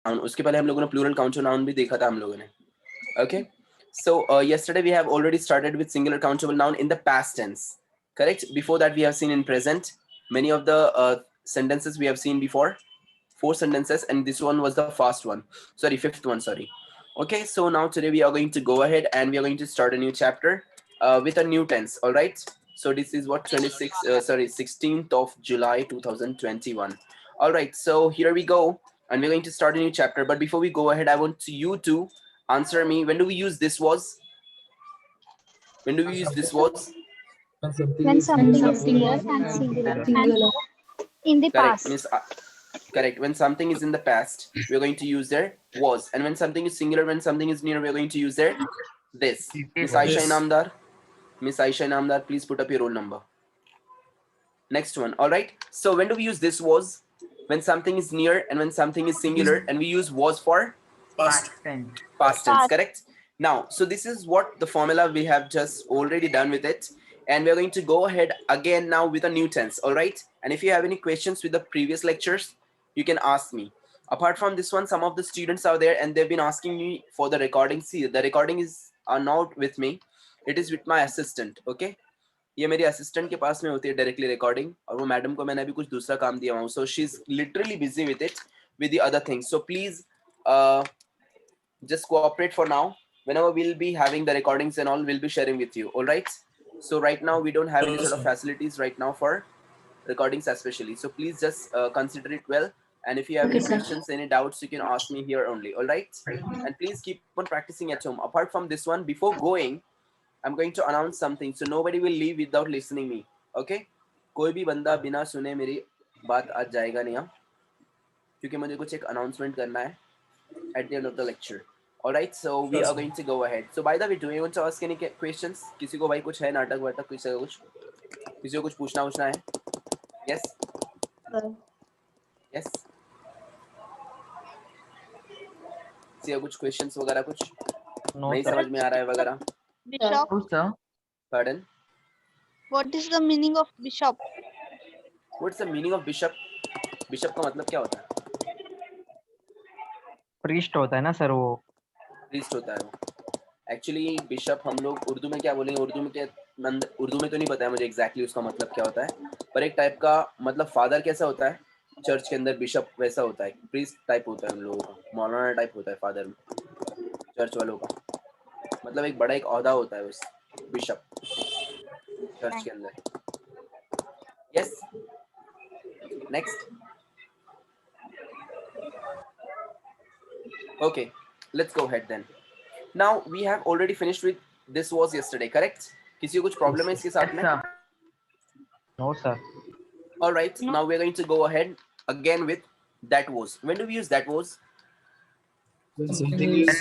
noun. उसके पहले हम लोगों ने plural countable noun भी देखा था हम लोगों ने. Okay. So yesterday we have already started with singular countable noun in the past tense. Correct. Before that we have seen in present. Many of the sentences we have seen before. 4 sentences, and this one was the first one. Sorry, 5th one. Sorry. Okay. So now today we are going to go ahead and we are going to start a new chapter with a new tense. All right. So this is what 16th of July 2021. All right. So here we go, and we're going to start a new chapter. But before we go ahead, I want you to answer me. When do we use this was? When do we use this was? When something is singular and singular and in the Correct. past. Miss, correct. When something is in the past, we're going to use their was. And when something is singular, when something is near, we're going to use their this. Miss Aisha Inamdar. Miss Aisha Inamdar, please put up your roll number. Next one. All right. So when do we use this was? When something is near and when something is singular, and we use was for Past tense. past tense, correct? Now, so this is what the formula we have just already done with it. And we're going to go ahead again now with a new tense, all right? And if you have any questions with the previous lectures, you can ask me. Apart from this one, some of the students are there and they've been asking me for the recording. See, the recording are not with me. It is with my assistant, okay? ये मेरी assistant के पास में होती है directly recording, और वो madam को मैंने अभी कुछ दूसरा काम दिया हुआ, so she is literally busy with it with the other things. So please just cooperate for now. Whenever we'll be having the recordings and all, we'll be sharing with you. All right. So right now we don't have any sort of facilities right now for recordings especially. So please just consider it well. And if you have any questions, any doubts, you can ask me here only. All right. And please keep on practicing at home. Apart from this one, before going, I'm going to announce something. So nobody will leave without listening me. Okay. कोई भी बंदा बिना सुने मेरी बात आज जाएगा नहीं, क्योंकि मुझे कुछ एक अनाउंसमेंट करना है at the end of the lecture. All right, so we are going to go ahead. So by the way, do you want to ask any questions? किसी को भाई कुछ है नाटक वाटक, किसी को कुछ पूछना है? Yes. Yes. किसी को कुछ questions वगैरह कुछ नहीं समझ में आ रहा है वगैरह? Bishop. Pardon? What is the meaning of bishop? What's the meaning of bishop? Bishop का मतलब क्या होता है? Priest होता है ना सर वो. Priest होता है वो. Actually bishop हम लोग उर्दू में क्या बोलेंगे? उर्दू में तो नहीं पता है मुझे exactly उसका मतलब क्या होता है, पर एक टाइप का मतलब फादर कैसा होता है चर्च के अंदर, बिशप वैसा होता है, प्रीस्ट टाइप होता है हम लोगों का, मौलाना टाइप होता है फादर में चर्च वालों का, मतलब एक बड़ा एक ओहदा होता है उस बिशप चर्च के अंदर. Yes. Next. Okay, let's go ahead then. Now we have already finished with this was yesterday, correct? किसी को कुछ problem है इसके साथ में? No sir. All right. No. Now we are going to go ahead again with that was. When do we use that was? When something is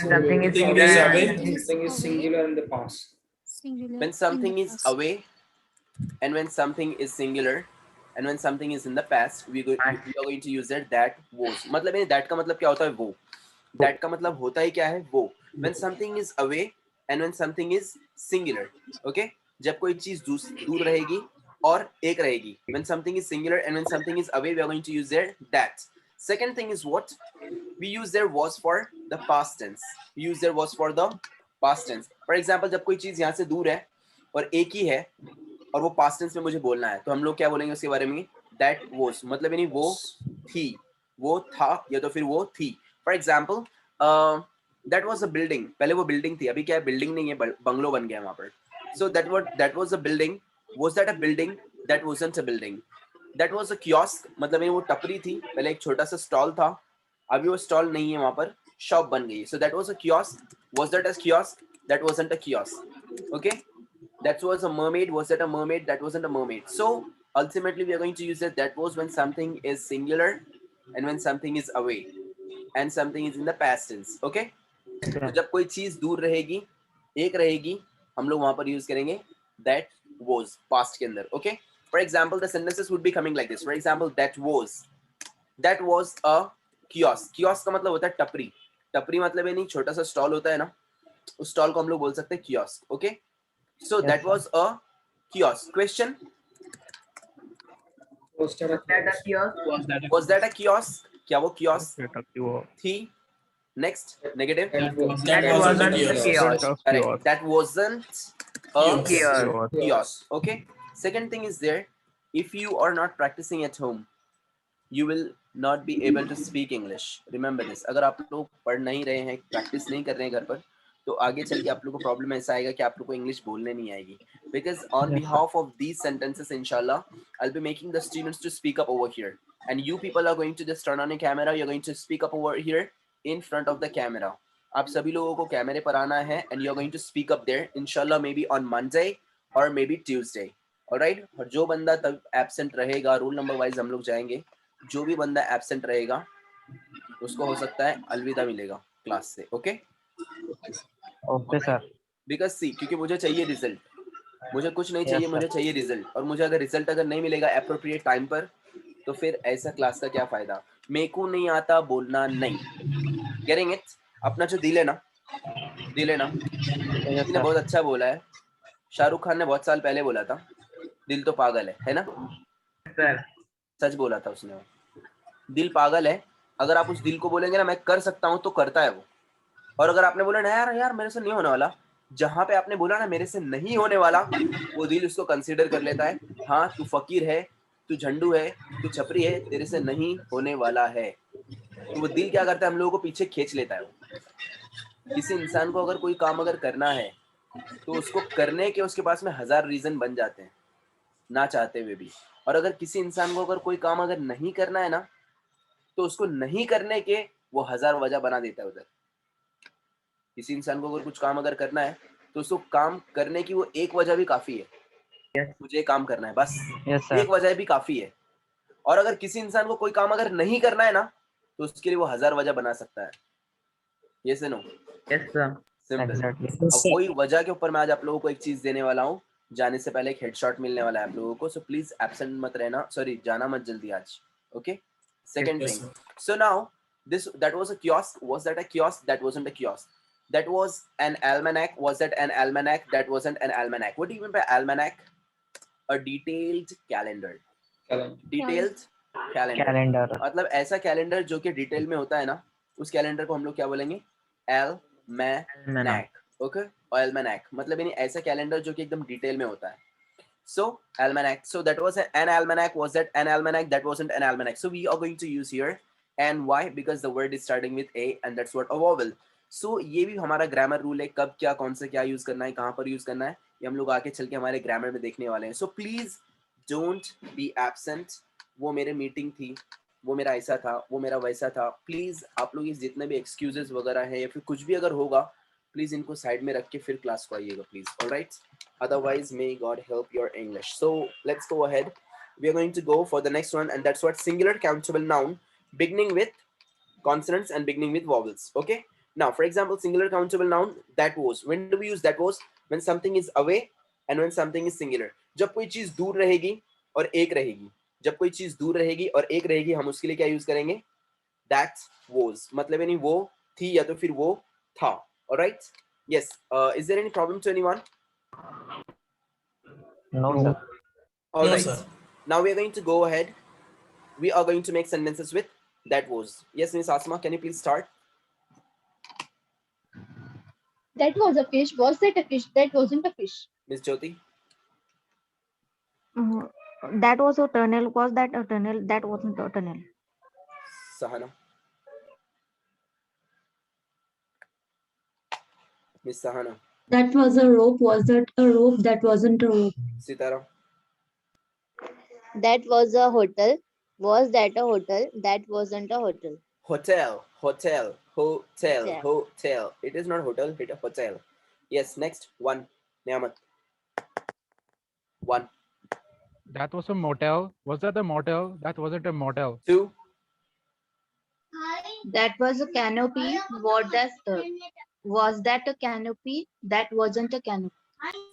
singular in the past. Singular When something is away, and when something is singular, and when something is in the past, we are going to use that was. मतलब ये that का मतलब क्या होता है? वो. That का मतलब होता ही क्या है? वो. When something is away and when something is singular, okay? जब कोई चीज दूर रहेगी और एक रहेगी. When something is singular and when something is away, we are going to use their that. Second thing is what? We use their was for the past tense. We use their was for the past tense. For example, जब कोई चीज यहाँ से दूर है और एक ही है और वो past tense में मुझे बोलना है, तो हम लोग क्या बोलेंगे उसके बारे में? That was. मतलब यानी वो थी, वो था, या तो फिर वो थी. For example, that was a building. पहले वो building थी, अभी क्या है? Building नहीं है, बंगलो बन गया वहाँ पर. So that was a building. Was that a building? That wasn't a building. That was a kiosk. मतलब ये वो टपरी थी, पहले एक छोटा सा स्टॉल था, अभी वो स्टॉल नहीं है, वहाँ पर शॉप बन गई. So that was a kiosk. Was that a kiosk? That wasn't a kiosk. Okay. That was a mermaid. Was that a mermaid? That wasn't a mermaid. So ultimately we are going to use that was when something is singular and when something is away. And something is in the past tense. Okay. तो जब कोई चीज दूर रहेगी, एक रहेगी, हम लोग वहां पर यूज करेंगे that was past के अंदर. Okay. For example, the sentences would be coming like this. For example, that was a kiosk. Kiosk का मतलब होता है टपरी. टपरी मतलब है नहीं, छोटा सा स्टॉल होता है ना, उस स्टॉल को हम लोग बोल सकते हैं kiosk. Okay. So yes, that was a kiosk. Question. Was that a kiosk? Was that a kiosk? क्या वो कियोस्क थी? Next, negative. That wasn't the chaos. Correct. That wasn't a Chaos. kiosk. Okay. Second thing is there, if you are not practicing at home, you will not be able to speak English. Remember this. अगर आप लोग पढ़ नहीं रहे हैं, practice नहीं कर रहे हैं घर पर, तो आगे चल के आप लोग को प्रॉब्लम ऐसा आएगा कि आप लोग को इंग्लिश बोलने नहीं आएगी. Because on behalf of these sentences, inshallah, I'll be making the students to speak up over here, and you people are going to just turn on your camera. You're going to speak up over here in front of the camera. आप सभी लोगों को कैमरे पर आना है, and you're going to speak up there, inshallah, maybe on Monday or maybe Tuesday. Alright? और जो बंदा तब एब्सेंट रहेगा, रोल नंबर वाइज हम लोग जाएंगे. जो भी बंदा एब्सेंट रहेगा उसको हो सकता है अलविदा मिलेगा क्लास से. Okay okay sir. बिकॉज सी, क्योंकि मुझे चाहिए रिजल्ट, मुझे कुछ नहीं चाहिए, मुझे चाहिए रिजल्ट. और मुझे अगर रिजल्ट अगर नहीं मिलेगा एप्रोप्रिएट टाइम पर, तो फिर ऐसा क्लास का क्या फायदा. मेरे को नहीं आता बोलना नहीं. Getting it? अपना जो दिल है ना, दिल है ना, किसी ने बहुत अच्छा बोला है, शाहरुख खान ने बहुत साल पहले बोला था, दिल तो पागल है ना सर. सच बोला था उसने. दिल पागल है. अगर आप उस दिल को बोलेंगे ना मैं कर सकता हूँ, तो करता है वो. और अगर आपने बोला ना यार यार मेरे से नहीं होने वाला, जहां पे आपने बोला ना मेरे से नहीं होने वाला, वो दिल उसको कंसीडर कर लेता है. हाँ तू फकीर है, तू झंडू है, तू छपरी है, तेरे से नहीं होने वाला है. तो वो दिल क्या करता है, हम लोगों को पीछे खींच लेता है. वो किसी इंसान को अगर कोई काम अगर करना है, तो उसको करने के उसके पास में 1000 रीजन बन जाते हैं ना चाहते हुए भी. और अगर किसी इंसान को अगर कोई काम अगर नहीं करना है ना, तो उसको नहीं करने के वो 1000 वजह बना देता है उधर. किसी इंसान को अगर कुछ काम अगर करना है, तो उसको काम करने की वो एक वजह भी काफी है. मुझे काम करना है बस, एक वजह भी काफी है. और अगर किसी इंसान को कोई काम अगर नहीं करना है ना, तो उसके लिए वो 1000 वजह बना सकता है. ये से नो यस सर. सिंपल. अब वही वजह के ऊपर मैं आज आप लोगों को एक चीज देने वाला हूँ. जाने से पहले एक हेडशॉट मिलने वाला है आप लोगों को. सो प्लीज एब्सेंट मत रहना, सॉरी जाना मत जल्दी आज. Okay. Second Yes, thing. sir. So now that was a kiosk. Was that a kiosk? That wasn't a kiosk. That was an almanac. Was that an almanac? That wasn't an almanac. What do you mean by almanac? A detailed calendar. Detailed calendar. Calendar. मतलब ऐसा calendar जो कि detail में होता है ना, उस calendar को हम लोग क्या बोलेंगे? Almanac. Okay? Almanac. मतलब यानी ऐसा कैलेंडर जो कि एकदम डिटेल में होता है. So almanac. So that was an almanac. Was that an almanac? That wasn't an almanac. So we are going to use here. And why? Because the word is starting with a, and that's what a vowel. So ये भी हमारा grammar rule है, कब क्या कौन से क्या use करना है, कहाँ पर यूज करना है, ये हम लोग आगे चल के हमारे ग्रामर में देखने वाले हैं. So please don't be absent. वो मेरे मीटिंग थी, वो मेरा ऐसा था, वो मेरा वैसा था. प्लीज आप लोग इस जितने भी एक्सक्यूजेस वगैरह है या फिर कुछ भी अगर होगा, प्लीज इनको साइड में रख के फिर क्लास को आइएगा please. Alright. Otherwise, may God help your English. So let's go ahead. We are going to go for the next one, and that's what singular countable noun beginning with consonants and beginning with vowels. Okay. Now, for example, singular countable noun that was. When do we use that was? When something is away and when something is singular. जब कोई चीज दूर रहेगी और एक रहेगी. जब कोई चीज दूर रहेगी और एक रहेगी, हम उसके लिए क्या यूज करेंगे? That was. मतलब यानी वो थी या तो फिर वो था. Alright. Yes. Is there any problem to anyone? No sir. All right. Now we are going to go ahead. We are going to make sentences with that was. Yes, Miss Asma, can you please start? That was a fish. Was that a fish? That wasn't a fish. Miss Jyoti? That was a tunnel. Was that a tunnel? That wasn't a tunnel. Sahana? Miss Sahana? That was a rope. Was that a rope? That wasn't a rope. Sitara? That was a hotel. Was that a hotel? That wasn't a hotel. Hotel. Hotel. Hotel. Hotel. Hotel. It is not hotel, it is hotel. Yes, next one. Niyamat. One. That was a motel. Was that a motel? That wasn't a motel. Two. That was a canopy. Was that a canopy? That wasn't a canopy.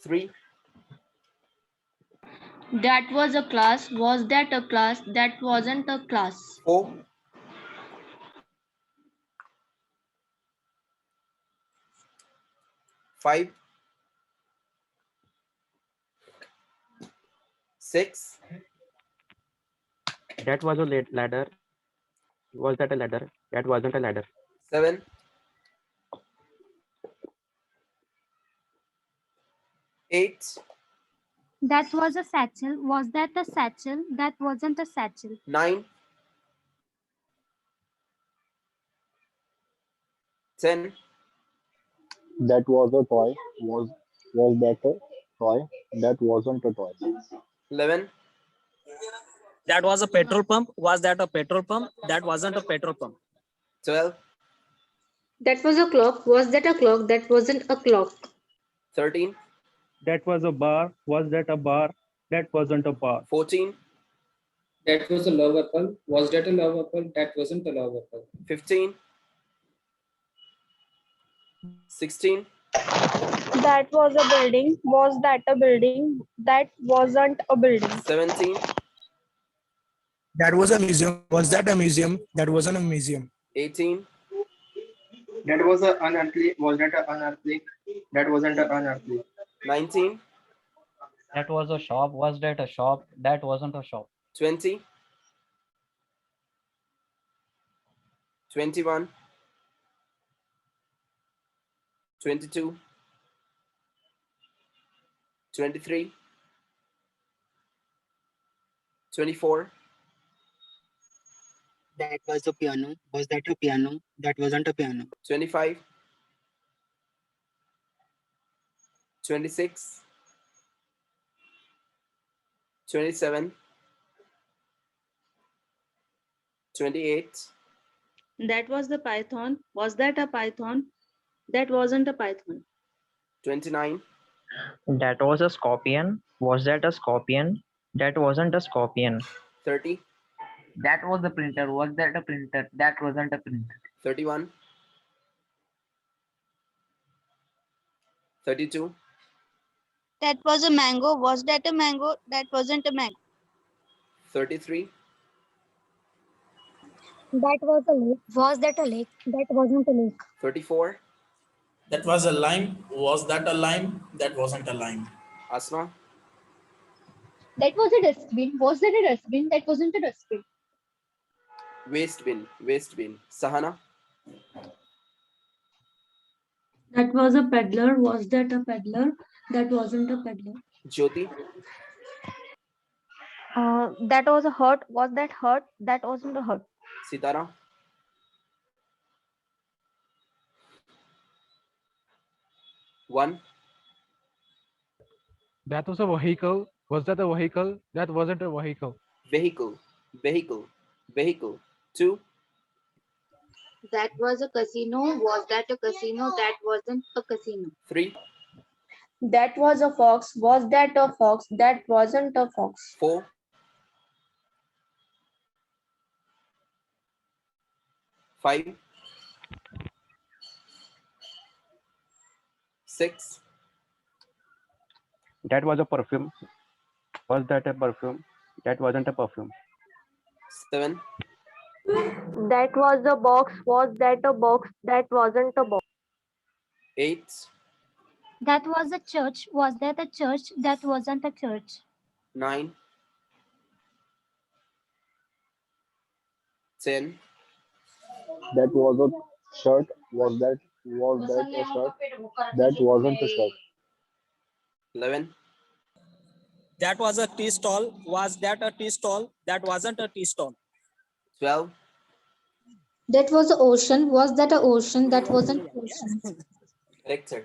Three. That was a class. Was that a class? That wasn't a class. Four. Five. Six. That was a ladder. Was that a ladder? That wasn't a ladder. 7, 8, That was a satchel. Was that a satchel? That wasn't a satchel. 9, 10, That was a toy. Was that a toy? That wasn't a toy. 11, That was a petrol pump. Was that a petrol pump? That wasn't a petrol pump. 12, That was a clock. Was that a clock? That wasn't a clock. 13, That was a bar. Was that a bar? That wasn't a bar. 14, That was a love apple. Was that a love apple? That wasn't a love apple. 15, 16, That was a building. Was that a building? That wasn't a building. 17, That was a museum. Was that a museum? That wasn't a museum. 18, That was a unearthly. Was that a unearthly? That wasn't a unearthly. 19, That was a shop. Was that a shop? That wasn't a shop. 20, 21, 22, 23, 24, That was a piano. Was that a piano? That wasn't a piano. 25, 26, 27, 28, That was the python. Was that a python? That wasn't a python. 29, That was a scorpion. Was that a scorpion? That wasn't a scorpion. 30, That was the printer. Was that a printer? That wasn't a printer. 31, 32, That was a mango. Was that a mango? That wasn't a mango. 33, That was a lake. Was that a lake? That wasn't a lake. 34, That was a lime. Was that a lime? That wasn't a lime. Asma, That was a dustbin. Was that a dustbin? That wasn't a dustbin. waste bin, Sahana, That was a peddler. Was that a peddler? That wasn't a peddler. Jyoti, That was a hut. Was that hut? That wasn't a hut. Sitara, one, That was a vehicle. Was that a vehicle? That wasn't a vehicle. vehicle, vehicle, 2, That was a casino. Was that a casino? That wasn't a casino. 3, That was a fox. Was that a fox? That wasn't a fox. 4, 5, 6, That was a perfume. Was that a perfume? That wasn't a perfume. 7, That was a box. Was that a box? That wasn't a box. 8, That was a church. Was that a church? That wasn't a church. 9, 10, That was a shirt. Was that a shirt? That wasn't a shirt. 11, That was a tea stall. Was that a tea stall? That wasn't a tea stall. 12, That was the ocean. Was that a ocean? That wasn't ocean. correct sir,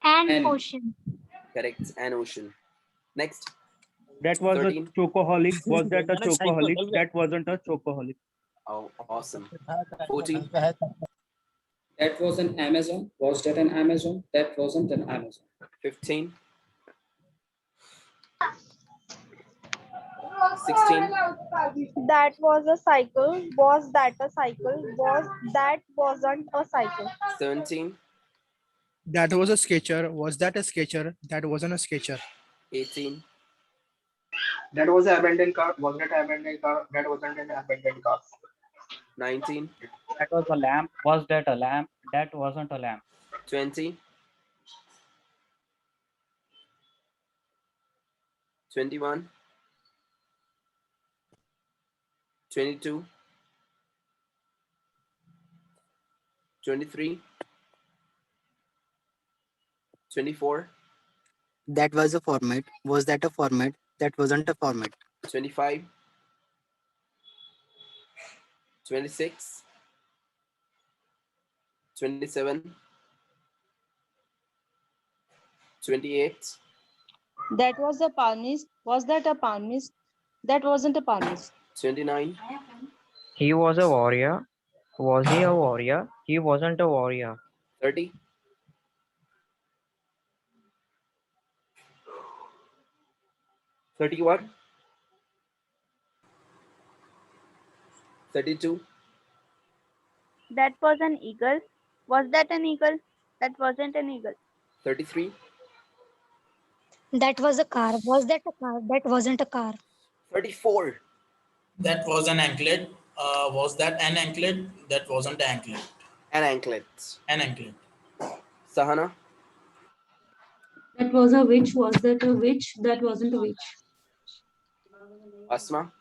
And ocean. correct, an ocean. Next, That was 13. a chocoholic. Was that a Cycle, chocoholic? always. That wasn't a chocoholic. Oh, awesome. 14, That was an Amazon. Was that an Amazon? That wasn't an Amazon. 15, 16, That was a cycle. Was that a cycle? That wasn't a cycle. 17, That was a sketcher. Was that a sketcher? That wasn't a sketcher. 18, That was an abandoned car. Was that an abandoned car? That wasn't an abandoned car. 19, That was a lamp. Was that a lamp? That wasn't a lamp. 20, 21, 22, 23, 24, That was a format. Was that a format? That wasn't a format. 25, 26, 27, 28, That was a palmist. Was that a palmist? That wasn't a palmist. 29, He was a warrior. Was he a warrior? He wasn't a warrior. 30, 31, 32, That was an eagle. Was that an eagle? That wasn't an eagle. 33, That was a car. Was that a car? That wasn't a car. 34, That was an anklet. Was that an anklet? That wasn't an anklet. and anklets. An anklet. Sahana, That was a witch. Was that a witch? That wasn't a witch. Asma,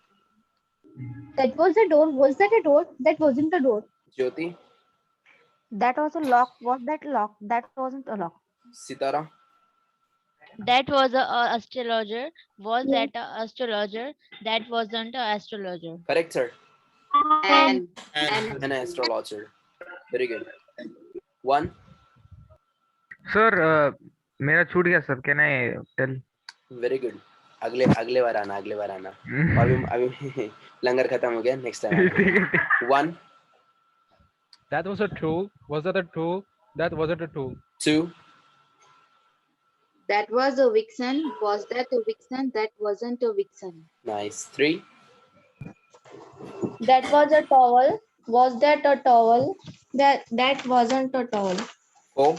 That was a door. Was that a door? That wasn't a door. Jyoti, That was a lock. Was that a lock? That wasn't a lock. Sitara, That was a astrologer. Was that a astrologer? That wasn't a astrologer. correct sir, And an astrologer. Very good. 1, Sir, मेरा छूट गया sir. Can I tell? very good. अगले बार आना अभी लंगर खत्म हो गया, next time 1, That was a tool. Was that a tool? That wasn't a tool. 2, that was a vixen. Was that a vixen? That wasn't a vixen. nice. 3, That was a towel. Was that a towel? That wasn't a towel. 4,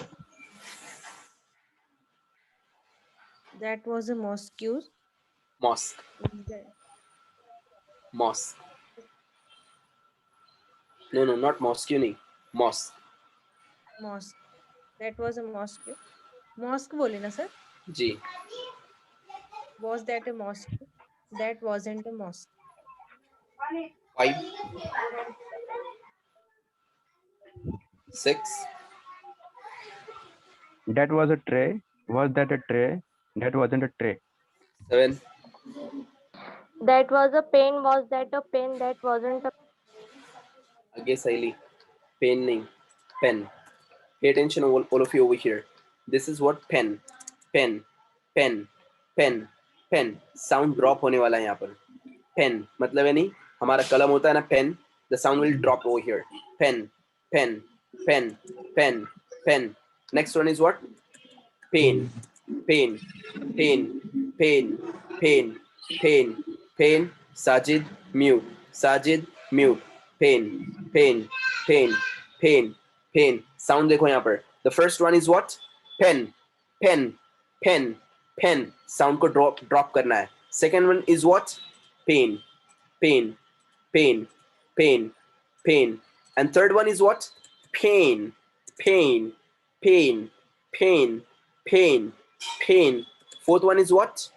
That was a mosque. mosque, mosque. No, not mosque नहीं, mosque. Mosque. That was a mosque. Mosque बोले ना sir? Ji. Was that a mosque? That wasn't a mosque. 5, 6, That was a tray. Was that a tray? That wasn't a tray. 7, That was a pen. Was that a pen? That wasn't a आगे सही, pen नहीं, pen. Pay attention all of you over here. This is what pen, pen, pen, pen, pen. Sound drop होने वाला है यहाँ पर. Pen मतलब है नहीं, हमारा कलम होता है ना pen. The sound will drop over here. Pen, pen, pen, pen, pen. Next one is what? Pain, pain, pain, pain, pain, pain, pain. Sajid mute. Sajid mute. Pain, pain, pain, pain, pain. Sound देखो यहाँ पर. The first one is what? Pen, pen, pen, pen. Sound को drop करना है. Second one is what? Pain, pain, pain, pain, pain. And third one is what? Pain, pain, pain, pain, pain, pain. Fourth one is what?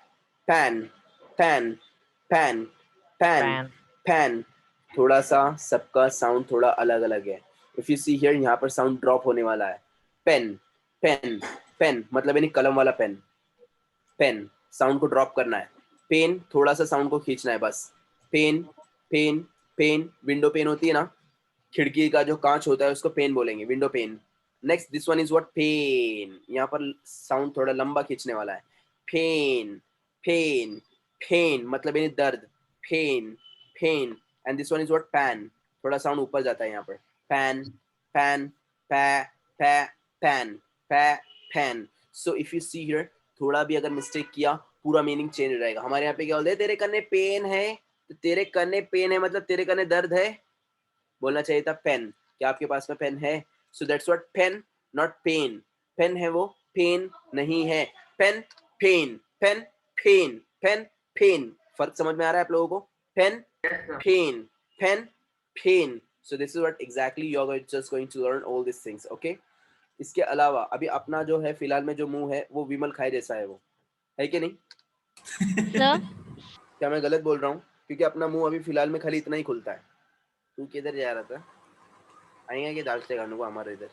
Pan, pan, pan, pan, pan. थोड़ा सा सबका sound थोड़ा अलग अलग है. If you see here, यहाँ पर sound drop होने वाला है. पेन, पेन, पेन मतलब यानी कलम वाला पेन. पेन साउंड को ड्रॉप करना है. पेन थोड़ा सा साउंड को खींचना है बस. Pane, pen, pane. Window pane होती है ना, खिड़की का जो कांच होता है उसको पेन बोलेंगे, window pane. Next this one is what? Pain. यहाँ पर साउंड थोड़ा लंबा खींचने वाला है. पेन, पेन, पेन मतलब यानी दर्द. Pain, pain. And this one is what? Pan. थोड़ा साउंड ऊपर जाता है यहाँ पर. Pan, pan, pa, pa, pan, pa, pan. So if you see here, थोड़ा भी अगर मिस्टेक किया पूरा मीनिंग चेंज हो जाएगा. हमारे यहाँ पे क्या बोलते हैं? तेरे कन्ने पेन है, तो तेरे कन्ने पेन है मतलब तेरे कन्ने दर्द है. बोलना चाहिए था पेन. क्या आपके पास में पेन है? So that's what pen, not pain. Pen है वो, पेन नहीं है. Pen, pen, pen, pen, pen, pain. फर्क समझ में आ रहा है आप लोगों को? पेन, pain, pen, pain. So this is what exactly you're just going to learn all these things, okay? इसके अलावा अभी अपना जो है फिलहाल में जो मुंह है वो विमल खाए जैसा है, वो है कि नहीं? क्या मैं गलत बोल रहा हूँ? क्योंकि अपना मुंह अभी फिलहाल में खाली इतना ही खुलता है. तू किधर जा रहा था? आएंगे कि दालते खाने को हमारे इधर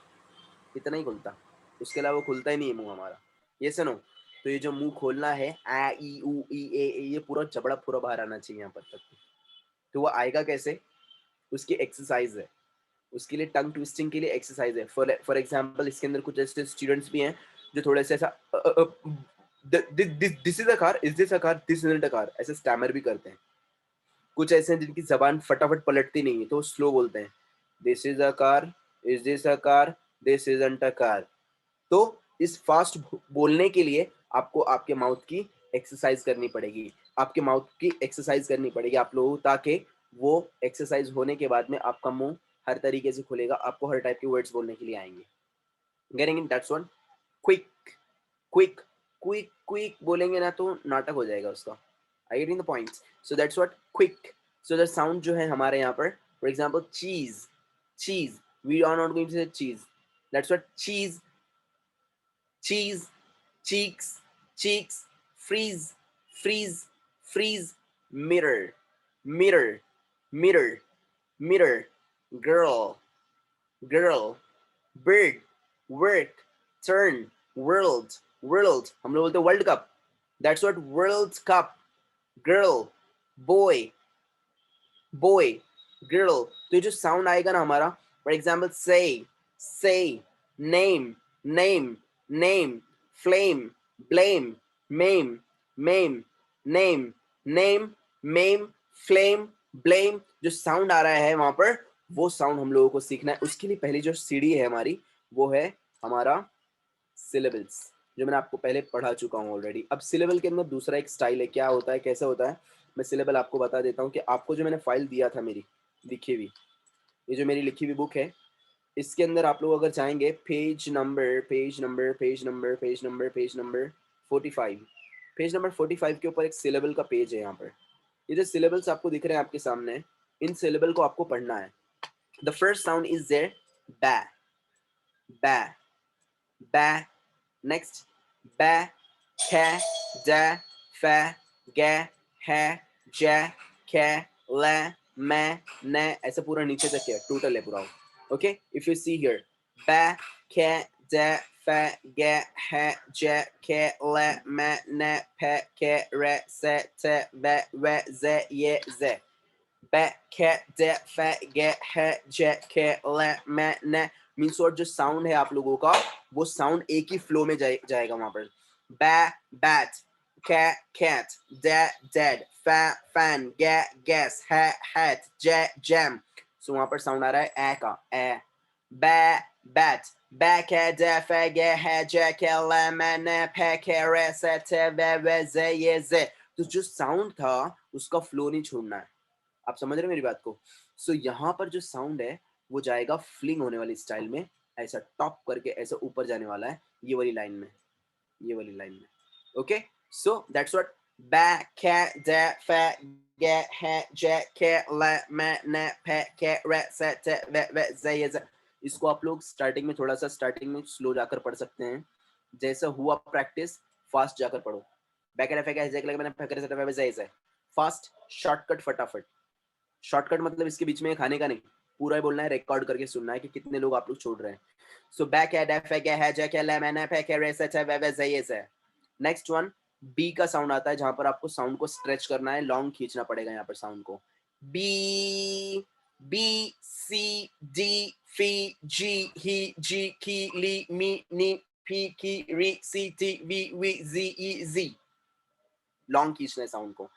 इतना ही खुलता, उसके अलावा खुलता ही नहीं है मुंह हमारा। ये सुनो, तो ये जो मुंह खोलना है आ ई उ ई ए, ये पूरा जबड़ा पूरा बाहर आना चाहिए यहाँ पर तक। तो वो आएगा कैसे, उसकी एक्सरसाइज है, उसके लिए टंग ट्विस्टिंग के लिए एक्सरसाइज है। फॉर एग्जांपल इसके अंदर कुछ ऐसे स्टूडेंट्स भी हैं जो थोड़े से ऐसा this is a car, is this a car, this isn't a car, ऐसे स्टैमर भी करते हैं। कुछ ऐसे हैं जिनकी जबान फटाफट पलटती नहीं है तो स्लो बोलते हैं, this is a car, is this a car, this isn't a car. तो इस फास्ट बोलने के लिए आपको आपके माउथ की एक्सरसाइज करनी पड़ेगी, आपके माउथ की एक्सरसाइज करनी पड़ेगी आप लोगों, ताकि वो एक्सरसाइज होने के बाद में आपका मुंह हर तरीके से खुलेगा, आपको हर टाइप के वर्ड्स बोलने के लिए आएंगे। Getting it? That's one. Quick quick quick quick बोलेंगे ना तो नाटक हो जाएगा उसका। I getting the point? So that's what quick. So the sound जो है हमारे यहाँ पर, for example cheese, cheese, we are not going to say cheese, that's what cheese, cheese, cheeks, cheeks, freeze, freeze, freeze, mirror, mirror, mirror, mirror, girl, girl, bird, work, turn, world, world, हम लोग बोलते हैं world cup, that's what world cup, girl, boy, boy, girl। तो ये जो sound आएगा ना हमारा, for example say, name, name, name, flame, blame, meme, meme, name, name, meme, flame, blame, जो साउंड आ रहा है वहां पर, वो साउंड हम लोगों को सीखना है। उसके लिए पहली जो सीढ़ी है हमारी, वो है हमारा सिलेबल्स, जो मैंने आपको पहले पढ़ा चुका हूँ ऑलरेडी। अब सिलेबल के अंदर दूसरा एक स्टाइल है, क्या होता है, कैसे होता है, मैं सिलेबल आपको बता देता हूँ। कि आपको जो मैंने फाइल दिया था मेरी लिखी हुई, ये जो मेरी लिखी हुई बुक है, इसके अंदर आप लोग अगर चाहेंगे पेज नंबर 45, पेज नंबर 45 के ऊपर एक सिलेबल का पेज है। यहाँ पर ये जो सिलेबल्स आपको दिख रहे हैं आपके सामने, इन सिलेबल को आपको पढ़ना है। The first sound is there बा, बा, बा। नेक्स्ट बा, खे, द, फे, गे, है, जे, खे, ले, मैं, ने, ऐसे पूरा नीचे तक है, टोटल है पूरा। Okay, if you see here, ba, ke, de, fe, ge, he, je, ke, le, me, ne, pe, ke, re, se, te, ve, we, ze, ye, ze. Ba, ke, de, fe, ge, he, je, ke, le, me, ne, means what जो sound है आप लोगों का, वो sound एक ही flow में जाएगा वहाँ पर। Ba, bat, cat, cat, dad, dad, fa, fan, get, guess, hat, hat, jet, jam। सो वहां पर साउंड आ रहा है ए का, ए, बै, बैट, बैक है, डेफ है, गे है, जैक है, लेमन है, पैक है, रेसेट है, वे, जे, ये, जे। तो जो साउंड था उसका फ्लो नहीं छोड़ना है। आप समझ रहे हैं मेरी बात को? सो यहाँ पर जो साउंड है वो जाएगा फ्लिंग होने वाली स्टाइल में, ऐसा टॉप करके ऐसा ऊपर जाने वाला है, ये वाली लाइन में, ये वाली लाइन में। Okay, so that's what back, cat, deaf, fat, get, hat, jack, cat, let, man, nap, pat, cat, rat, set, tet, vet, zay, zay। इसको आप लोग स्टार्टिंग में थोड़ा सा स्टार्टिंग में स्लो जाकर पढ़ सकते हैं, जैसा हुआ प्रैक्टिस फास्ट जाकर पढ़ो। बैकर एफेक है जैक लगे मैंने फकर से वे जय जय, फास्ट शॉर्टकट फटाफट। शॉर्टकट मतलब इसके बीच में खाने का नहीं, पूरा ही बोलना है, रिकॉर्ड करके सुनना है कि कितने लोग आप लोग छोड़ रहे हैं। सो बैक है एफेक है जैक है मैंने फकर से वे जय जय। नेक्स्ट वन बी का साउंड आता है, जहां पर आपको साउंड को स्ट्रेच करना है, लॉन्ग खींचना पड़ेगा यहाँ पर साउंड को। बी, बी, सी, डी, फी, जी, ही, जी, की, ली, मी, नी, पी, की, री, C, T, V, V, G, E, G. Long खींचना है साउंड को।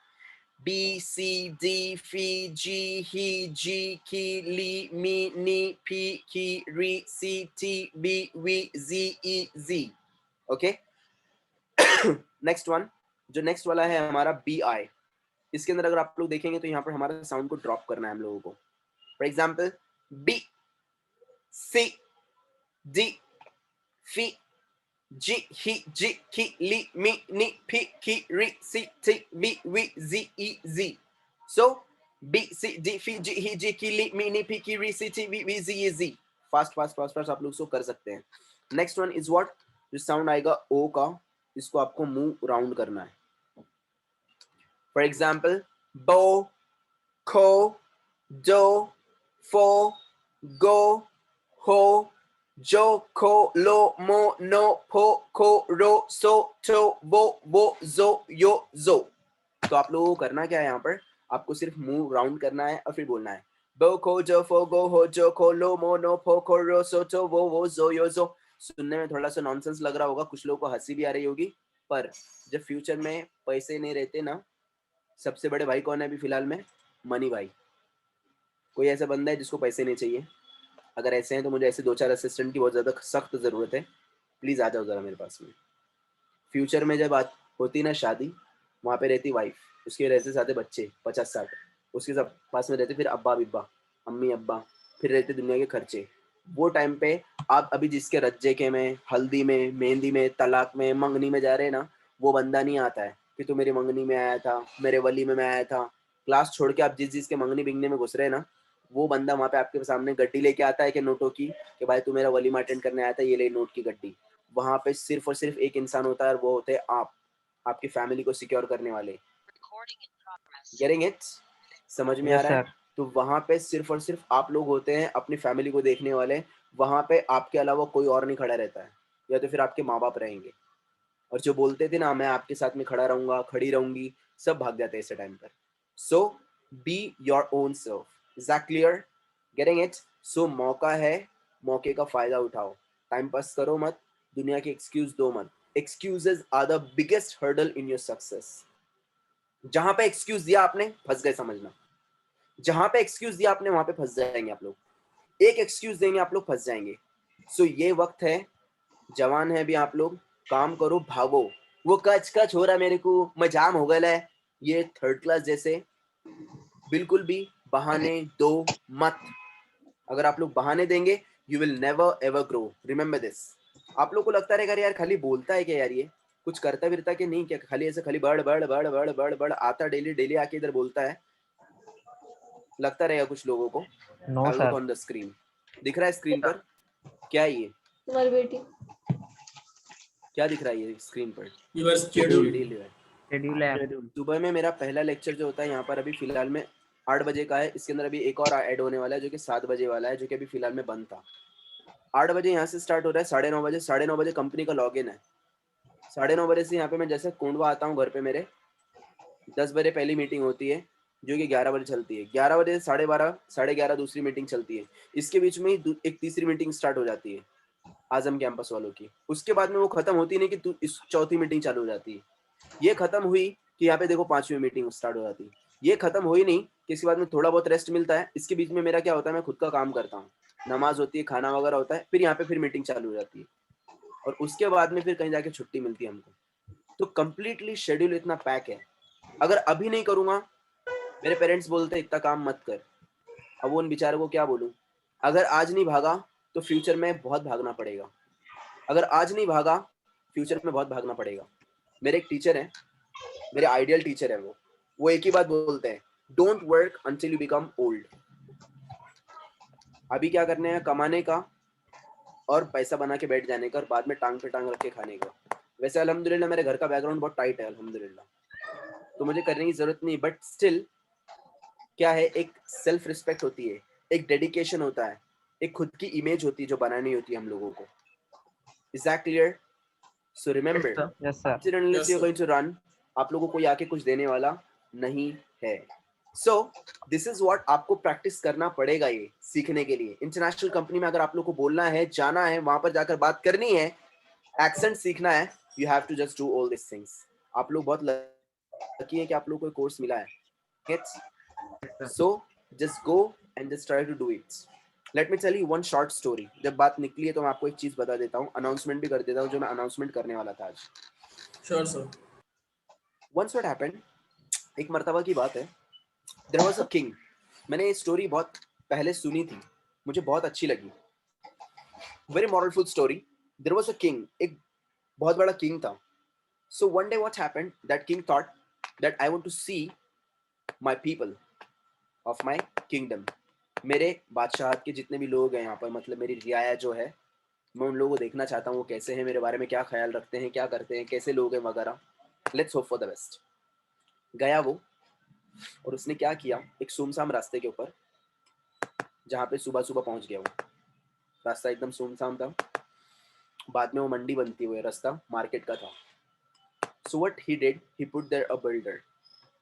बी, सी, डी, फी, जी, ही, जी, की, ली, मी, नी, पी, की, री, C, T, V, V, G, E, G. Okay, next one, जो नेक्स्ट वाला है हमारा बी आई, इसके अंदर अगर आप लोग देखेंगे तो यहाँ पर हमारा साउंड को ड्रॉप करना है हम लोगों को। For example B, C, D, फी, जी, ही, जी, की, ली, मी, नी, पी, की, री, C, T, V, V, G, E, G. So B, C, D, फी, जी, ही, जी, की, ली, मी, नी, पी, की, री, C, T, V, V, G, E, G. Fast fast fast fast आप लोग इसको कर सकते हैं। नेक्स्ट वन इज व्हाट, जो साउंड आएगा ओ का, इसको आपको मुंह राउंड करना है। फॉर एग्जाम्पल बो, को, दो, फो, गो, ho, jo, ko, lo, mo, no, po, ko, ro, so, to, wo, zo, yo, zo. तो आप लोगों को करना क्या है यहाँ पर, आपको सिर्फ मुंह राउंड करना है और फिर बोलना है बो को जो फो गो हो जो को लो मो नो फो को रो सो तो वो जो यो जो। सुनने में थोड़ा सा नॉनसेंस लग रहा होगा, कुछ लोगों को हंसी भी आ रही होगी, पर जब फ्यूचर में पैसे नहीं रहते ना, सबसे बड़े भाई कौन है अभी फिलहाल में? मनी भाई। कोई ऐसा बंदा है जिसको पैसे नहीं चाहिए? अगर ऐसे हैं तो मुझे ऐसे 2-4 असिस्टेंट की बहुत ज़्यादा सख्त ज़रूरत है, प्लीज़ आ जाओ ज़रा मेरे पास में। फ्यूचर में जब बात होती ना शादी, वहाँ पे रहती वाइफ, उसके रहते साथे बच्चे 50-60, उसके सब पास में रहते फिर अब्बा बिब्बा, अम्मी अब्बा, फिर रहते दुनिया के खर्चे। वो टाइम पे आप अभी जिसके रज्जे के में, हल्दी में, मेहंदी में, तलाक में, मंगनी में जा रहे हैं ना, वो बंदा नहीं आता है कि तू मेरी मंगनी में आया था, मेरे वली में मैं आया था। क्लास छोड़ के आप जिस के मंगनी बिंगने में घुस रहे हैं ना, वो बंदा वहाँ पे आपके सामने गड्डी लेके आता है कि नोटों की, कि भाई तू मेरा वलीमा अटेंड करने आया था, ये ले नोट की गड्डी। वहाँ पे सिर्फ और सिर्फ एक इंसान होता है और वो होते हैं आप, आपकी फैमिली को सिक्योर करने वाले। Getting it? समझ में आ Yes, रहा है? sir. तो वहाँ पे सिर्फ और सिर्फ आप लोग होते हैं अपनी फैमिली को देखने वाले। वहाँ पे आपके अलावा कोई और नहीं खड़ा रहता है, या तो फिर आपके माँ बाप रहेंगे। और जो बोलते थे ना मैं आपके साथ में खड़ा रहूंगा, खड़ी रहूंगी, सब भाग जाते हैं इस टाइम पर। So be your own self. Is that clear? Getting it? So मौका है, मौके का फायदा उठाओ, टाइम पास करो मत, दुनिया के एक्सक्यूज दो मत। Excuses are the biggest hurdle in your success. जहां पे एक्सक्यूज दिया आपने, फंस गए समझना। जहां पे एक्सक्यूज दिया आपने, वहां पे फंस जाएंगे आप लोग। एक एक्सक्यूज देंगे आप लोग, फंस जाएंगे। सो ये वक्त है, जवान है अभी आप लोग, काम करो, भागो। वो कच कच हो रहा मेरे को, मैं जाम हो गया है, ये थर्ड क्लास जैसे बिल्कुल भी बहाने दो मत। अगर आप लोग बहाने देंगे, you will never ever grow, remember this. आप लोग को लगता रहेगा यार खाली बोलता है क्या यार, ये कुछ करता विरता के नहीं क्या, खाली ऐसे खाली बड़ बड़ बड़ बड़ बड़ बड़ आता, डेली डेली आके इधर बोलता है, लगता रहेगा कुछ लोगों को। No, look sir. On the screen, दिख रहा है स्क्रीन पर क्या है ये, तुम्हारी बेटी क्या दिख रहा है ये स्क्रीन पर? Your schedule. Schedule app. सुबह में मेरा पहला लेक्चर जो होता है यहाँ पर अभी फिलहाल में 8 बजे का है, इसके अंदर अभी एक और ऐड होने वाला है जो कि 7 बजे वाला है, जो कि अभी फिलहाल में बंद था। 8 बजे यहाँ से स्टार्ट हो रहा है, 9:30 बजे, 9:30 बजे कंपनी का लॉगिन है। 9:30 बजे से यहाँ पे मैं जैसे कोंडवा आता हूँ घर पे, मेरे 10 बजे पहली मीटिंग होती है जो कि 11 बजे चलती है। 11 बजे से 12:30, 11:30 दूसरी मीटिंग चलती है। इसके बीच में ही एक तीसरी मीटिंग स्टार्ट हो जाती है आजम कैंपस वालों की। उसके बाद में वो खत्म होती नहीं कि इस चौथी मीटिंग चालू हो जाती है। ये खत्म हुई कि यहाँ पे देखो 5वीं मीटिंग स्टार्ट हो जाती है। ये खत्म हुई नहीं कि इसके बाद में थोड़ा बहुत रेस्ट मिलता है। इसके बीच में मेरा क्या होता है, मैं खुद का काम करता हूँ, नमाज होती है, खाना वगैरह होता है, फिर यहाँ पे फिर मीटिंग चालू हो जाती है, और उसके बाद में फिर कहीं जाके छुट्टी मिलती है हमको। तो कंप्लीटली शेड्यूल इतना पैक है। अगर अभी नहीं करूँगा, मेरे पेरेंट्स बोलते इतना काम मत कर, अब वो उन बेचारों को क्या बोलूँ। अगर आज नहीं भागा तो फ्यूचर में बहुत भागना पड़ेगा। अगर आज नहीं भागा, फ्यूचर में बहुत भागना पड़ेगा। मेरे एक टीचर हैं, मेरे आइडियल टीचर है वो एक ही बात बोलते हैं, don't work until you become old. अभी क्या करने हैं, कमाने का और पैसा बना के बैठ जाने का, और बाद में टांग पे टांग रख के खाने का। वैसे अल्हम्दुलिल्लाह मेरे घर का बैकग्राउंड बहुत टाइट है अल्हम्दुलिल्लाह, तो मुझे करने की जरूरत नहीं, बट स्टिल क्या है, एक सेल्फ रिस्पेक्ट होती है, एक डेडिकेशन होता है, एक खुद की इमेज होती है जो बनानी होती है हम लोगों को। Is that clear? So remember, Yes, sir. Yes, sir. Going to run, आप लोगों को आके कुछ देने वाला नहीं है। सो दिस इज व्हाट आपको प्रैक्टिस करना पड़ेगा ये सीखने के लिए। इंटरनेशनल कंपनी में अगर आप लोग को बोलना है, जाना है, वहां पर जाकर बात करनी है, एक्सेंट सीखना है, you have to just do all this things. आप लोग बहुत लकी है कि आप लोग को कोर्स मिला है। So just go and just try to do it. Let me tell you one short story. जब बात निकली है तो मैं आपको एक चीज बता देता हूँ, अनाउंसमेंट भी कर देता हूँ जो मैं अनाउंसमेंट करने वाला था आज। Sure, sir. Once what happened, एक मर्तबा की बात है, there was a king। मैंने ये स्टोरी बहुत पहले सुनी थी, मुझे बहुत अच्छी लगी, very moralful story। There was a king, एक बहुत बड़ा किंग था। So one day what happened, that king thought that I want to see my people of my kingdom। मेरे बादशाहत के जितने भी लोग हैं यहाँ पर, मतलब मेरी रियाया जो है, मैं उन लोगों को देखना चाहता हूँ वो कैसे हैं, मेरे बारे में क्या ख्याल रखते हैं, क्या करते हैं, कैसे लोग हैं वगैरह। Let's hope for the best. गया वो, और उसने क्या किया, एक सुमसाम रास्ते के ऊपर, जहाँ पे सुबह सुबह पहुँच गया वो, रास्ता एकदम सुनसान था, बाद में वो मंडी बनती हुई रास्ता मार्केट का था। So what he did, he put there a builder,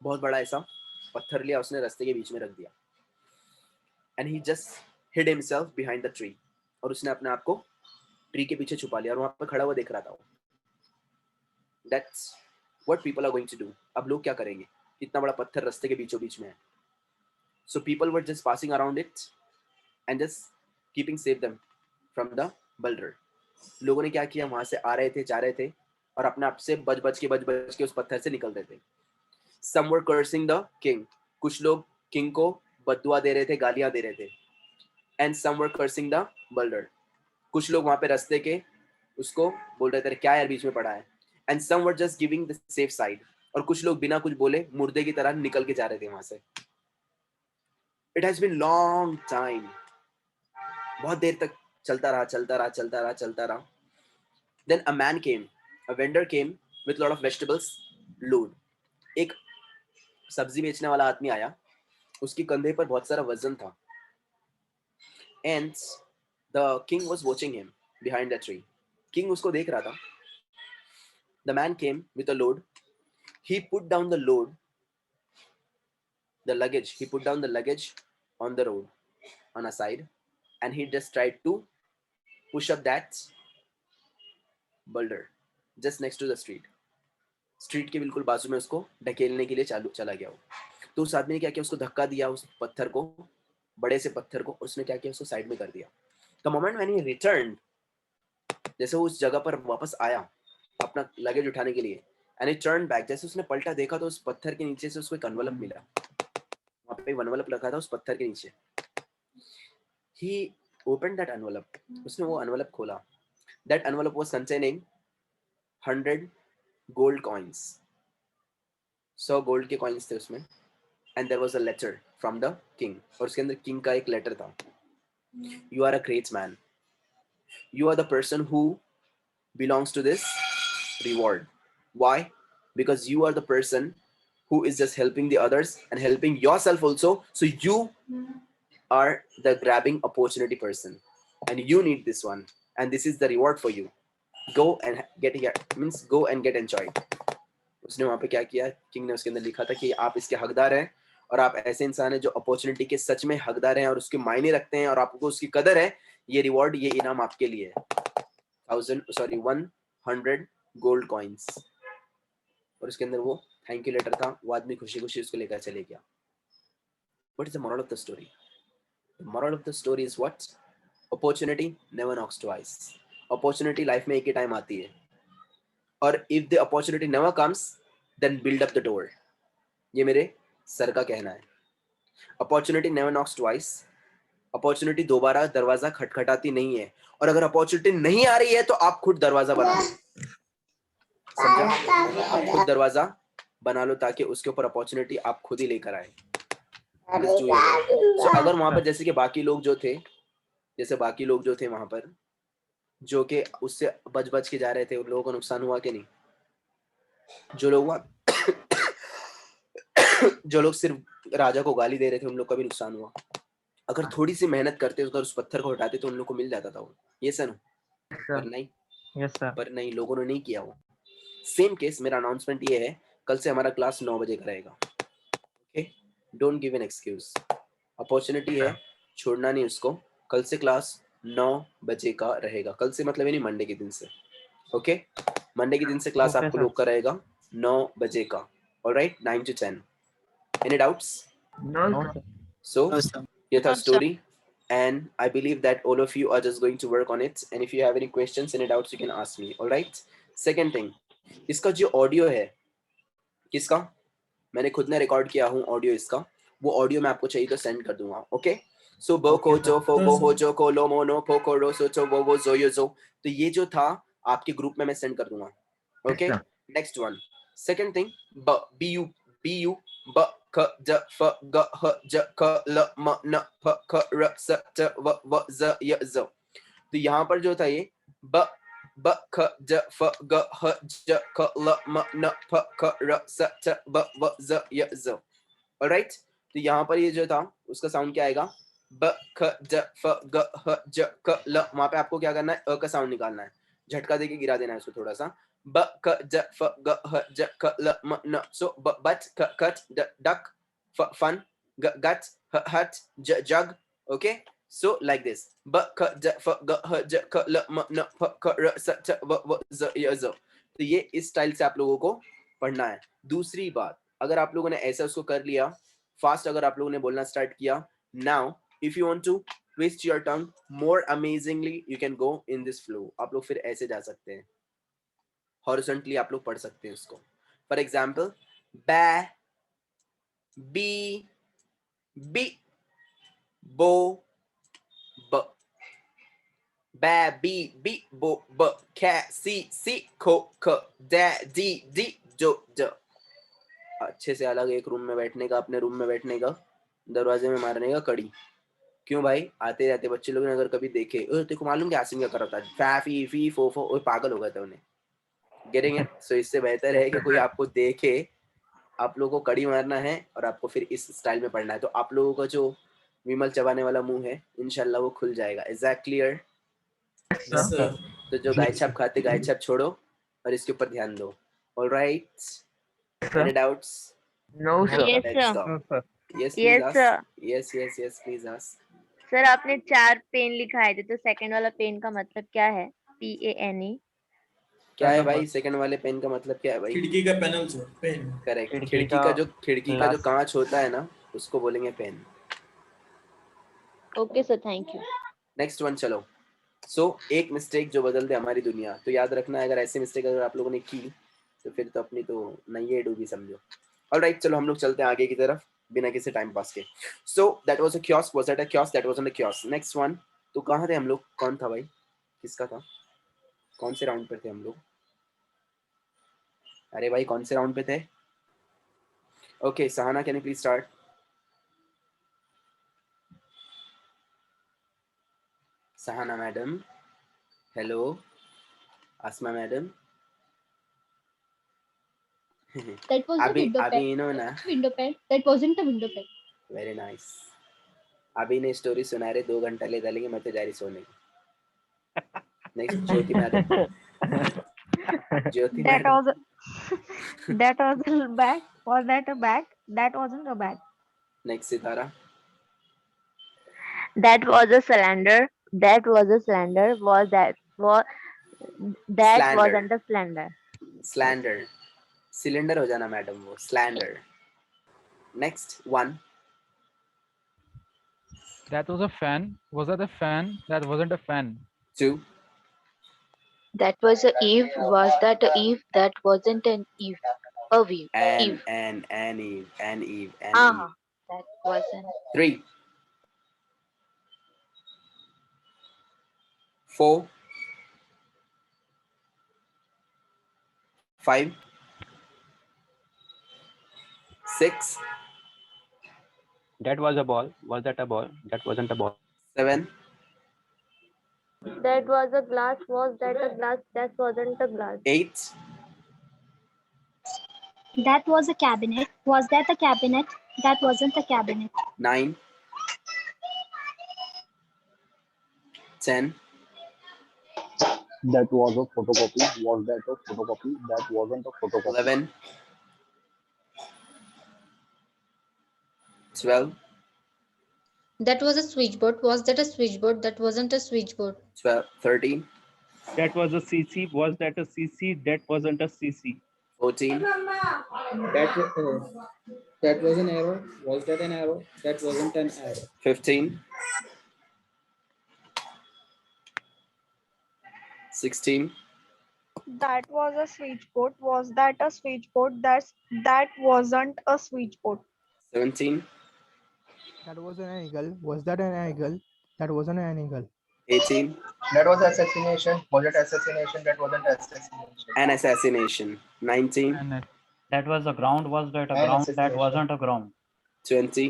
बहुत बड़ा ऐसा पत्थर लिया उसने, रास्ते के बीच में रख दिया, and he just hid himself behind the tree, और उसने अपने आप को ट्री के पीछे छुपा लिया और वहां पर खड़ा हुआ देख रहा था वो। That's what people are going to do. अब लोग क्या करेंगे, इतना बड़ा पत्थर रास्ते के बीचों बीच में है। So people were just passing around it and just keeping safe them from the builder. लोगों ने क्या किया, वहां से आ रहे थे, जा रहे थे, और अपने आप से बच बच के उस पत्थर से निकल रहे थे। Some were cursing the king, कुछ लोग किंग को बद्दुआ दे रहे थे, गालियां दे रहे थे। And some were cursing the builder, कुछ लोग वहां पे रास्ते के उसको बोल रहे थे क्या यार बीच में पड़ा है। And some were just giving the safe side, और कुछ लोग बिना कुछ बोले मुर्दे की तरह निकल के जा रहे थे वहां से। It has been long time, बहुत देर तक चलता रहा। Then a man came, a vendor came with lot of vegetables load, एक सब्जी बेचने वाला आदमी आया, उसके कंधे पर बहुत सारा वजन था। And the king was watching him behind the tree, king उसको देख रहा था। The man came with a load, he put down the load, the luggage, he put down the luggage on the road on a side, and he just tried to push up that boulder just next to the street के बिल्कुल बाजू में उसको ढकेलने के लिए चला गया वो। तो उस आदमी ने क्या किया, उसको धक्का दिया, उस पत्थर को, बड़े से पत्थर को, उसने क्या किया, उसको साइड में कर दिया। The moment when he returned, जैसे वो उस जगह पर वापस आया अपना लगेज उठाने के लिए, and he turned back, जैसे उसने पलटा देखा तो उस पत्थर के नीचे से उसको एक एनवलप मिला, वहाँ पे एनवलप रखा था उस पत्थर के नीचे। He opened that envelope, उसने वो एनवलप खोला। That envelope was containing 100 gold coins, 100 gold के कॉइन्स थे उसमें। And there was a letter from the king, और उसके अंदर किंग का एक लेटर था। You are a great man, you are the person who belongs to this reward. Why? Because you are the person who is just helping the others and helping yourself also, so you are the grabbing opportunity person, and you need this one, and this is the reward for you. Go and get here, means go and get enjoyed. उसने वहां पे क्या किया, king ने उसके अंदर लिखा था कि आप इसके हकदार हैं, और आप ऐसे इंसान हैं जो अपॉर्चुनिटी के सच में हकदार हैं और उसके मायने रखते हैं और आपको उसकी कदर है। ये रिवॉर्ड, ये इनाम आपके लिए है। 100 गोल्ड कॉइन्स, और उसके अंदर वो थैंक यू लेटर था। वो आदमी खुशी खुशी उसको लेकर चले गया। What is the moral of the story? The moral of the story is what? Opportunity never knocks twice. Opportunity life में एक ही टाइम आती है, और if the opportunity never comes, then build up the door. ये मेरे sir का कहना है। Opportunity never knocks twice. Opportunity दोबारा दरवाजा खटखटाती नहीं है, और अगर opportunity नहीं आ रही है तो आप खुद दरवाजा बना लो, समझा? आप खुद दरवाजा बना लो ताकि उसके ऊपर opportunity आप खुद ही लेकर आए। So अगर वहां पर जैसे कि बाकी लोग जो थे वहां पर जो कि उससे बच के जा रहे थे, उन लोगों को नुकसान हुआ कि नहीं? जो लोग सिर्फ राजा को गाली दे रहे थे उन लोग का भी नुकसान हुआ। अगर थोड़ी सी मेहनत करते, अगर उस पत्थर को हटाते तो उन लोग को मिल जाता था वो। ये सर पर नहीं, लोगों ने नहीं किया वो। सेम केस, मेरा अनाउंसमेंट ये है, कल से हमारा क्लास 9 बजे का रहेगा। Okay, don't give an excuse. Opportunity है, छोड़ना नहीं उसको। कल से क्लास 9 बजे का रहेगा। कल से मतलब नहीं, मंडे के दिन से। ओके, मंडे के दिन से क्लास आपको लोग का रहेगा 9 बजे का। Alright, 9 to 10. Any doubts? No. So ये था No, sir. story, and I believe that all of you are just going to work on it. And if you have any questions, any doubts, you can ask me. All right. Second thing, इसका जो audio है, किसका मैंने खुद ने record किया हूँ audio, इसका वो ऑडियो मैं आपको चाहिए तो सेंड कर दूंगा। ओके, सो बो को जो फो बो हो जो को लो मोनो फो को रो सो चो वो जो यो जो, तो ये जो था आपके ग्रुप में मैं सेंड कर दूंगा। Okay, next one, second thing, B U ब ख ज फ ग ह ज ख ल म न फ ख र स च व ज य ज, तो यहाँ पर जो था ये ब ख ज फ ग ह ज ख ल म न फ ख र स च व ज य ज। ऑलराइट, तो यहाँ पर ये जो था उसका साउंड क्या आएगा, ब ख ज फ ग ह ज क ल, वहां पे आपको क्या करना है, अ का साउंड निकालना है, झटका देके गिरा देना है उसको थोड़ा सा। ब क ज फ ग ह ज क ल म न, सो बट क कट ड डक फ फन ग गट ह हट ज जग, ओके, सो लाइक दिस, ब क ज फ ग ह ज क ल म न फ क र स च व ज य ज। तो ये इस स्टाइल से आप लोगों को पढ़ना है। दूसरी बात, अगर आप लोगों ने ऐसा उसको कर लिया फास्ट, अगर आप लोगों ने बोलना स्टार्ट किया, now if you want to twist your tongue more amazingly, you can go in this flow. आप लोग फिर ऐसे जा सकते हैं, horizontally आप लोग पढ़ सकते हैं उसको। For example, ba, b, b, bo, b, ba, b, b, bo, b, ca, si, ko, k, da, di, do, d। अच्छे से अलग एक रूम में बैठने का, अपने रूम में बैठने का, दरवाजे में मारने का कड़ी। क्यों भाई, आते जाते बच्चे लोग ने अगर कभी देखे, तेरे को मालूम क्या आसिम क्या कर रहा था, फै फी फी फो फो, ओए पागल हो गए थे उन्हें, गेटिंग इट? सो इससे बेहतर है कि कोई आपको देखे, आप लोगों को कड़ी मारना है और आपको फिर इस स्टाइल में पढ़ना है। तो आप लोगों का जो विमल चबाने वाला मुंह है, इंशाल्लाह वो खुल जाएगा। Is that clear? Yes, sir. तो जो गाय छाप खाते गाय छाप छोड़ो और इसके ऊपर ध्यान दो। Alright, any doubts? No, sir. Yes, let's sir. Go. Yes please Yes, sir. Ask, yes yes yes please ask. Sir आपने 4 पेन लिखाए थे, तो सेकंड वाला पेन का मतलब क्या है? PANE। क्या है भाई सेकंड वाले पेन का मतलब, क्या है भाई? खिड़की का पैनल से पेन। करेक्ट, खिड़की का जो कांच होता है ना, उसको बोलेंगे pen. Okay sir, thank you. Next one चलो। सो एक मिस्टेक जो बदल दे हमारी दुनिया, तो याद रखना है, अगर ऐसी मिस्टेक अगर आप लोगों ने की तो फिर तो अपनी तो नहीं है डूबी समझो। ऑलराइट, चलो हम लोग चलते हैं आगे की तरफ बिना किसी टाइम पास के। So that was a kiosk, was that a kiosk, that wasn't a kiosk. Next one, तो कहाँ थे हम लोग, कौन था भाई, किसका था, कौन से राउंड पे थे हम लोग? अरे भाई कौन से राउंड पे थे? Okay Sahana, can you please start? Sahana madam, hello, Asma madam. That was a अभी window अभी pane. इन्हों ना, Window pane. That wasn't a window pane. Very nice. अभी ने स्टोरी सुना रहे, 2 घंटा ले डालेंगे, मैं तो जा रही सोने की। Next Jyoti madam. Jyoti That madam. was that was a bag. Was that a bag? That wasn't a bag. Next Sitara. That was a cylinder. That was a cylinder. That slander, wasn't a cylinder. Slander, cylinder हो जाना madam, वो slander. Next one. That was a fan. Was that a fan? That wasn't a fan. 2, That was a Eve. Was that a Eve? That wasn't an Eve. A Eve. Eve. and Eve, and Eve. That wasn't. 3, 4, 5, 6, That was a ball. Was that a ball? That wasn't a ball. 7, That was a glass. Was that a glass? That wasn't a glass. 8, That was a cabinet. Was that a cabinet? That wasn't a cabinet. 9, 10, That was a photocopy. Was that a photocopy? That wasn't a photocopy. 11, 12, That was a switchboard. Was that a switchboard? That wasn't a switchboard. 12, 13, That was a CC. Was that a CC? That wasn't a CC. 14, That was an arrow. Was that an arrow? That wasn't an arrow. 15, 16, That was a switchboard. Was that a switchboard? That wasn't a switchboard. 17, That was an eagle. Was that an eagle? That wasn't an eagle. 18, That was assassination. Was it assassination? That wasn't assassination. an assassination. 19, And that was a ground. Was that a An ground? That assassination. wasn't a ground. 20,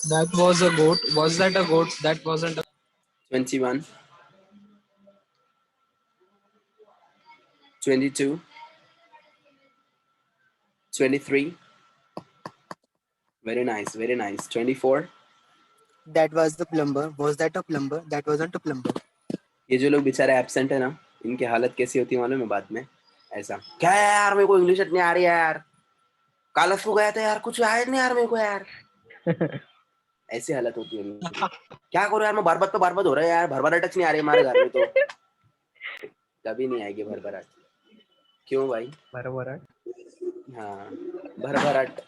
That was a goat. Was that a goat? That wasn't a 21, 22, 23, very nice, 24, That was the plumber. Was that a plumber? That wasn't a plumber. ये जो लोग बेचारे absent है ना, इनकी हालत कैसी होती है मालूम है बाद में? ऐसा, क्या है यार, मेरे को इंग्लिश इतनी आ रही है यार, कॉलेज को गया था यार, कुछ आया नहीं यार मेरे को यार। ऐसी हालत होती है उनकी। क्या करूं यार, मैं बर्बाद हो रहा है यार, भरभराहट नहीं आ रही हमारे घर में तो। कभी नहीं आएगी भरभराहट। क्यों भाई? भरभराहट? हाँ, भरभराहट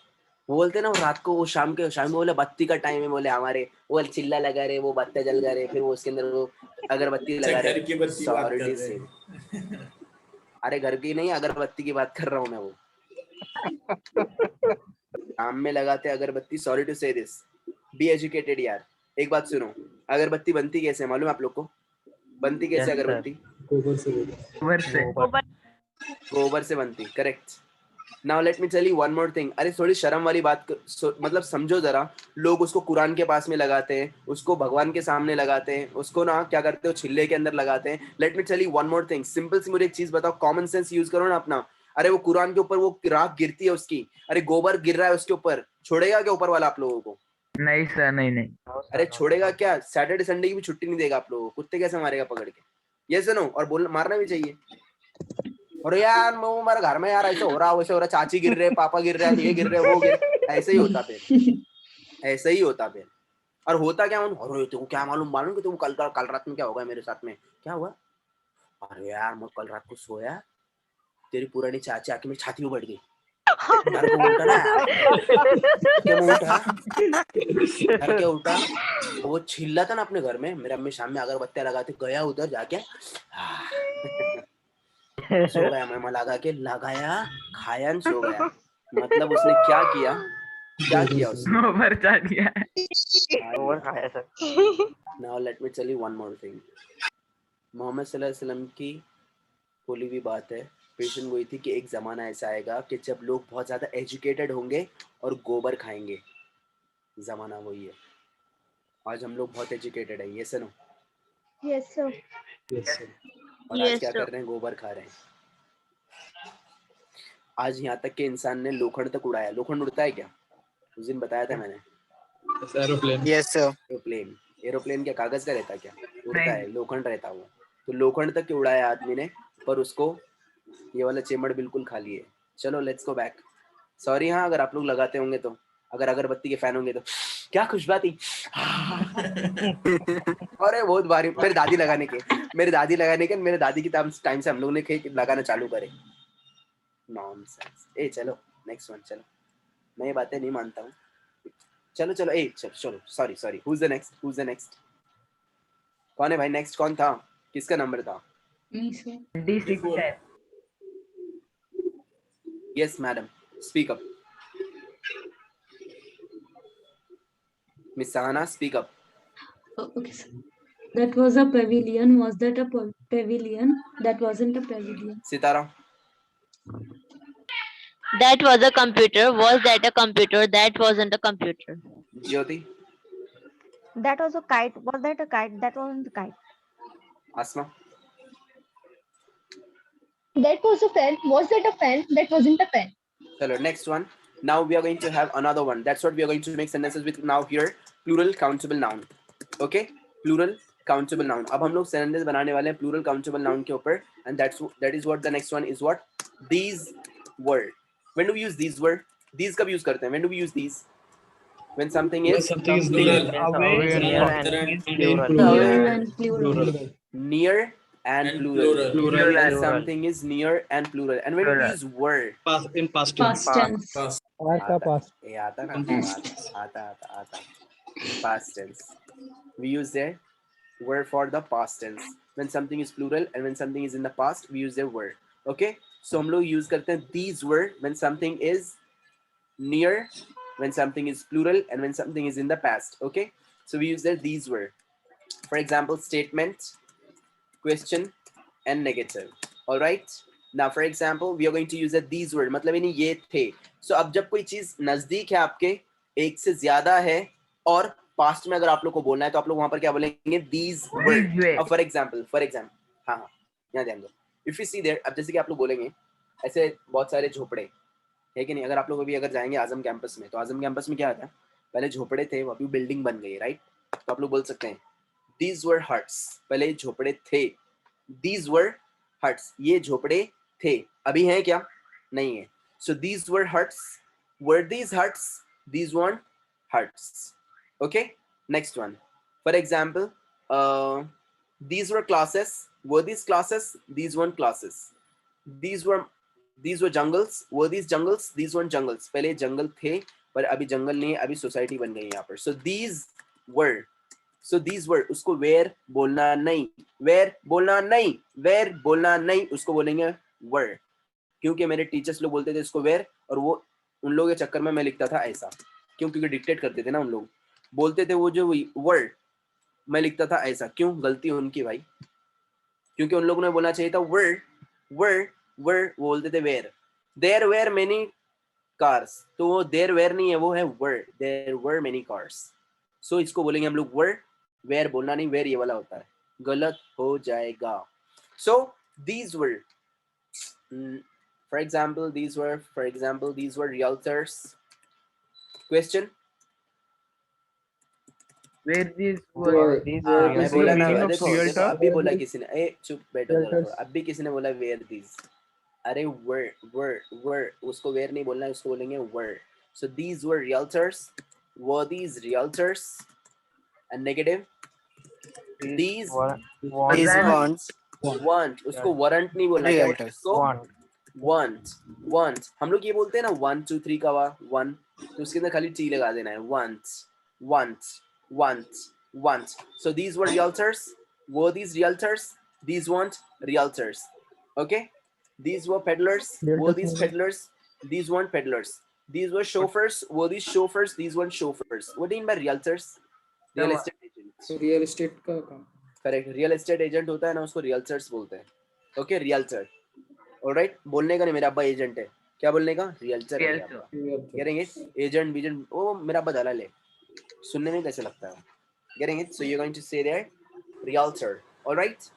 बोलते ना, वो रात को, वो शाम में बोले बत्ती का टाइम है, बोले हमारे वो चिल्ला लगा रहे, वो बत्ते जल रहे, फिर वो उसके अंदर वो अगरबत्ती लगा रहे। सॉरी से, अरे घर की नहीं, अगरबत्ती की बात कर रहा हूँ मैं। वो शाम में लगाते अगरबत्ती। सॉरी टू से दिस, बी एजुकेटेड यार। एक बात सुनो, अगरबत्ती बनती कैसे मालूम है आप लोग को? बनती कैसे अगरबत्ती? गोबर से बनती, correct. Now let me tell you one more thing. अरे थोड़ी शर्म वाली बात मतलब समझो जरा। लोग उसको कुरान के पास में लगाते हैं, उसको भगवान के सामने लगाते हैं, उसको ना क्या करते हो, छिल्ले के अंदर लगाते हैं। Let me tell you one more thing, simple सी मुझे एक चीज बताओ, कॉमन सेंस यूज करो ना अपना। अरे वो कुरान के ऊपर वो राख गिरती है उसकी, अरे गोबर गिर रहा है उसके ऊपर, छोड़ेगा क्या ऊपर वाला आप लोगों को? नहीं सर, नहीं। अरे छोड़ेगा क्या? सैटरडे संडे की भी छुट्टी नहीं देगा आप लोगों को। कुत्ते कैसे मारेगा पकड़ के? ये सुनो, और बोल मारना भी चाहिए। और यार हमारे घर में यार ऐसे हो रहा, वैसे हो रहा, चाची गिर रहे, पापा गिर रहे, ये गिर रहे, वो गिर, ऐसे ही होता फिर, ऐसे ही होता फिर। और होता क्या, अरे तेको क्या मालूम कि तुम कल रात में क्या होगा मेरे साथ में? क्या हुआ? अरे यार मैं कल रात को सोया, तेरी पुरानी चाची आके मेरी छाती में बैठ गई। घर के उठा, वो छिल्ला था ना अपने घर में, मेरे अम्मी शाम में अगरबत्तियां लगाते, गया उधर जाके सो गया। मैं लगा के लगाया, खाया, सो गया। मतलब उसने क्या किया उसने? गोबर खा दिया, गोबर खाया sir. Now let me tell you one more thing. Muhammad सल्लल्लाहु अलैहि वसल्लम की बोली हुई बात है, पेशन गोई थी कि एक ज़माना ऐसा आएगा कि जब लोग बहुत ज़्यादा एजुकेटेड होंगे और गोबर खाएंगे। ज़माना वही है। आज हम लोग बहुत एजुकेटेड है, ये सुनो। Yes sir. और आज क्या कर रहे हैं? गोबर खा रहे हैं। आज यहाँ तक के इंसान ने लोखंड तक उड़ाया। लोखंड उड़ता है क्या? उस दिन बताया था मैंने। एरोप्लेन। Yes sir. एरोप्लेन क्या कागज का रहता क्या? उड़ता है, लोखंड रहता वो। तो लोखंड तक के उड़ाया आदमी ने, पर उसको ये वाला चेमड़ बिल्कुल खाली है। चलो लेट्स गो बैक। सॉरी हाँ, अगर आप लोग लगाते होंगे तो, अगर अगरबत्ती के फैन होंगे तो। क्या खुशबू थी। अरे बहुत भारी। मेरी दादी लगाने के मेरे दादी की टाइम से हम लोग ने लगाना चालू करे। नॉनसेंस। ए चलो नेक्स्ट वन। चलो मैं ये बातें नहीं मानता हूँ। चलो चलो sorry who is the next? कौन है भाई नेक्स्ट? कौन था? किसका नंबर था? Yes madam, speak up. Miss Sahana, speak up. Okay, sir. That was a pavilion. Was that a pavilion? That wasn't a pavilion. Sitara. That was a computer. Was that a computer? That wasn't a computer. Jyoti. That was a kite. Was that a kite? That wasn't a kite. Asma. That was a fan. Was that a fan? That wasn't a fan. Hello, next one. Now we are going to have another one. That's what we are going to make sentences with now here. Plural countable noun. Okay? Plural countable noun. अब हम लोग sentences बनाने वाले हैं plural countable noun के ऊपर. And that is what the next one is. What? These were. When do we use these were? These कब use करते हैं? When do we use these? When something is near and plural. When something is near and plural. And when do we use were? In past tense. Past tense. We use their were for the past tense. When something is plural and when something is in the past, we use their were. Okay? So हम लोग use करते हैं these were when something is near, when something is plural, and when something is in the past. Okay? So we use their these were. For example, statement, question, and negative. All right? Now, for example, we are going to use that these were. मतलब यानी ये थे. So अब जब कोई चीज नजदीक है आपके, एक से ज्यादा है, और पास्ट में अगर आप लोग को बोलना है तो आप लोग वहां पर क्या बोलेंगे? These were. For example, हाँ, यहाँ ध्यान दो. If you see there, अब जैसे कि आप लोग बोलेंगे, ऐसे बहुत सारे झोपड़े है कि नहीं? अगर आप लोग अभी अगर जाएंगे आजम कैंपस में, तो आजम कैंपस में क्या आता है? पहले झोपड़े थे, वो अभी बिल्डिंग बन गई, राइट? तो आप लोग बोल सकते हैं these were huts, पहले ये झोपड़े थे. These were huts, ये झोपड़े थे. अभी हैं क्या? नहीं है. So these were huts. Were these huts? These weren't huts. Okay. Next one. For example, these were classes. Were these classes? These weren't classes. These were jungles. Were these jungles? These weren't jungles. पहले जंगल थे पर अभी जंगल नहीं है, अभी society बन गई यहाँ पर. So these were, उसको where बोलना नहीं, where बोलना नहीं, where बोलना नहीं, उसको बोलेंगे were. क्योंकि मेरे टीचर्स लोग बोलते थे इसको where, और वो उन लोगों के चक्कर में मैं लिखता था ऐसा. क्यों? क्योंकि डिक्टेट करते थे ना उन लोग, बोलते थे वो जो were, मैं लिखता था ऐसा. क्यों? गलती उनकी भाई, क्योंकि उन लोगों ने बोलना चाहिए था were, वो बोलते थे where. There were many cars, तो वो there were नहीं है, वो है were. There were many cars. So इसको बोलेंगे हम लोग were. Where बोलना नहीं, where ये वाला होता है, गलत हो जाएगा. So these were, for example, these were realtors. Question? Where these were मैं बोला ना, meaning of देखो realtor? अभी बोला किसी ने, ए चुप बैठो जरा, अभी किसी ने बोला where these. अरे were, उसको where नहीं बोलना है, उसको बोलेंगे were. So these were realtors. Were these realtors? And negative. These These want, उसको weren't नहीं बोलना है, उसको want. हम लोग ये बोलते हैं ना 1 2 3 का वा 1, तो उसके अंदर खाली t लगा देना है. Want. So these were realtors. Were these realtors? These weren't realtors. Okay. These were peddlers. Were these peddlers? These weren't peddlers. These were chauffeurs. Were these chauffeurs? These weren't chauffeurs. What do you mean by realtors? Real estate agents. So real estate का काम. Correct. Real estate agent होता है ना, उसको realtors बोलते हैं. Okay, realtor. Alright. बोलने का नहीं, मेरा अब्बा एजेंट है. क्या बोलने का? realtor है मेरा अब्बा. Getting it? Agent, agent. ओ मेरा अब्बा दलाल है. सुनने में कैसे लगता है? Getting it? So you're going to say there realtor. All right,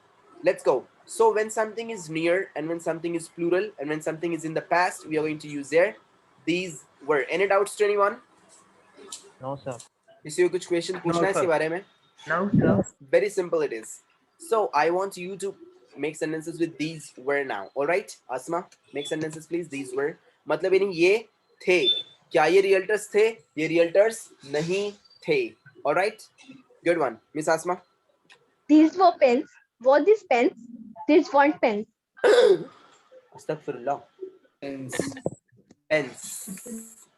let's go. So when something is near and when something is plural and when something is in the past, we are going to use there these were. Any doubts to anyone? No sir. किसी को कुछ question पूछना है इसके बारे में? No sir. Very simple it is. So I want you to make sentences with these were now. All right, Asma, make sentences please. These were मतलब यानी ये थे. क्या ये realtors थे? ये realtors नहीं थे. All right. Good one, Miss Asma. These were pens. Were these pens? These weren't pens. Astaghfirullah. Pens.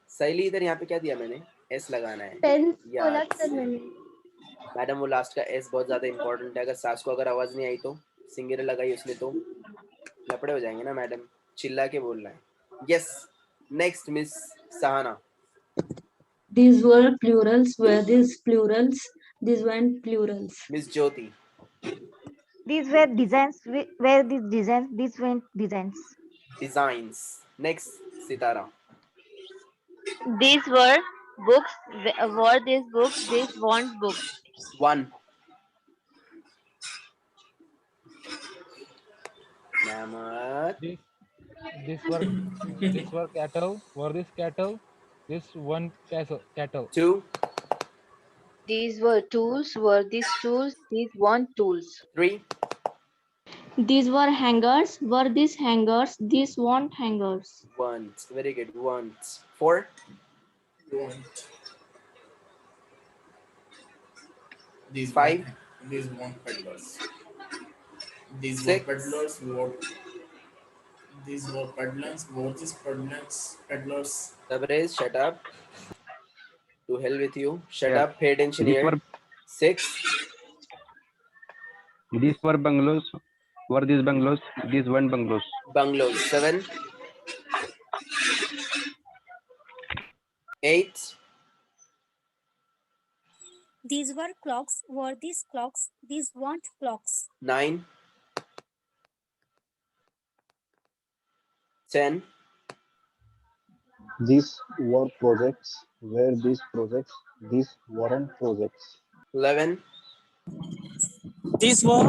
सही इधर यहाँ पे क्या दिया मैंने? S लगाना है. Pens Yeah. बोला था मैंने. मैडम वो लास्ट का S बहुत ज्यादा इंपॉर्टेंट है. अगर सास को अगर आवाज नहीं आई तो सिंगल लगाई उसने तो लपड़े हो जाएंगे ना मैडम. चिल्ला के बोलना है. Yes. Next, Miss Sahana. These were plurals. Were these plurals? These weren't plurals. Miss Jyoti. These were designs. Were these designs? These weren't designs. Designs. Next, Sitara. These were books. Were these books? These weren't books. 1. Namat. These were cattle. Were these cattle? This one cattle. 2. These were tools. Were these tools? These weren't tools. 3. These were hangers. Were these hangers? These weren't hangers. Want. Very good. Want. 4. Want. These 5. These weren't peddlers. These 6. were peddlers. These were peddlers. Were these peddlers? Tabriz, shut up. To hell with you. Shut Yeah. up. Pay attention These here. were 6. These were bungalows. Were these bungalows? These weren't bungalows. Bungalows. 7. 8. These were clocks. Were these clocks? These weren't clocks. 9. 10. These were projects. Were these projects? These weren't projects. 11. These were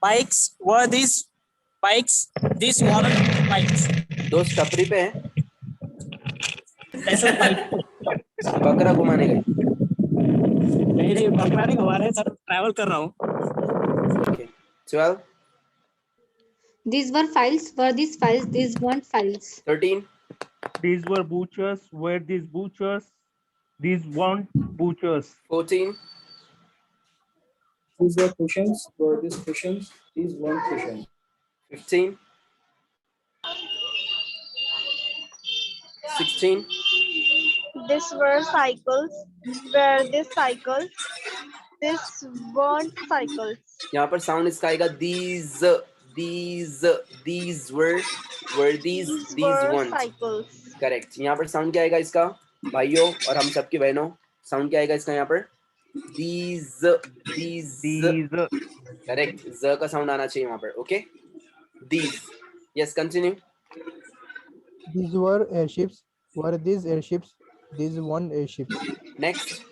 bikes. Were these bikes? These weren't bikes. दोस्त टपरी पे हैं. ऐसे bike. बकरा घुमाने गए. नहीं बंकना नहीं हमारे सर ट्रैवल कर रहा हूँ. Okay. 12. These were files. Were these files? These weren't files. 13. These were butchers. Were these butchers? These weren't butchers. 14. These were cushions. Were these cushions? These weren't cushions. 15. 16. These were cycles. Were these cycles? These weren't cycles. यहाँ पर sound इसका आएगा these were these were weren't. cycles. Correct. यहाँ पर sound क्या आएगा इसका भाइयों और हम सबकी बहनों? साउंड क्या आएगा इसका यहाँ पर? these correct. ज का साउंड आना चाहिए वहाँ पर. Okay. these. Yes, continue. These were airships. Were these airships? These weren't airships. Next.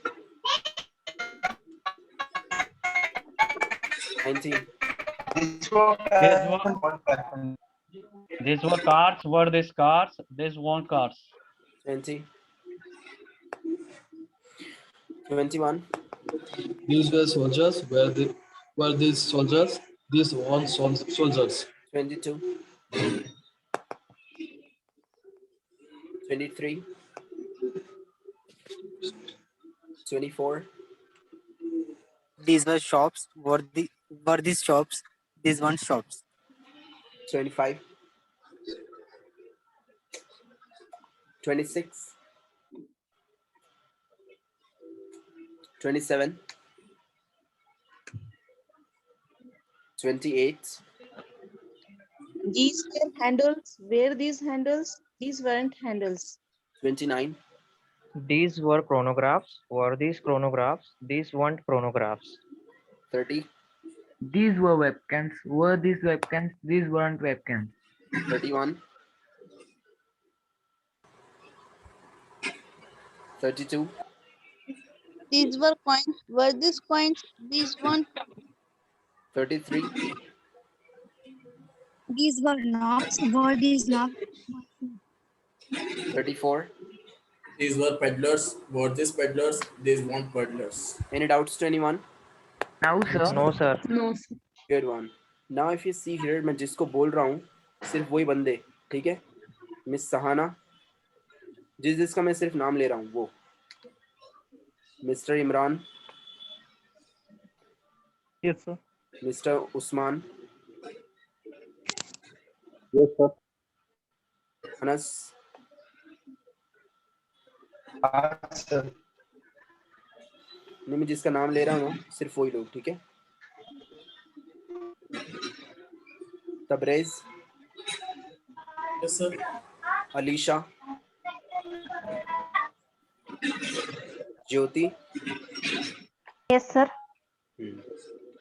19. These were cars. Were these cars? These weren't cars. 20. 21. These were soldiers. Were these soldiers? These weren't soldiers. 22. 23. 24. These were shops. Were these shops? These weren't shops. 25. 26. 27. 28. These were handles. Were these handles? These weren't handles. 29. These were chronographs. Were these chronographs? These weren't chronographs. 30. These were webcams. Were these webcams? These weren't webcams. 31. 32. These were coins. Were these coins? These weren't. 33. These were knobs. Were these knobs? 34. These were peddlers. Were these peddlers? These weren't peddlers. Any doubts to anyone? No, sir. No, sir. No, sir. Good one. Now if you see here, मैं जिसको बोल रहा हूँ सिर्फ वही बंदे, ठीक है? मिस सहाना, जिसका मैं सिर्फ नाम ले रहा हूँ वो, mister Imran, Yes, sir. Mister Usman, Yes, sir. Anas, Sir. नहीं मैं जिसका नाम ले रहा हूँ सिर्फ वही लोग, ठीक है? Tabrez, Yes, sir. अलीशा, ज्योति. Yes, sir.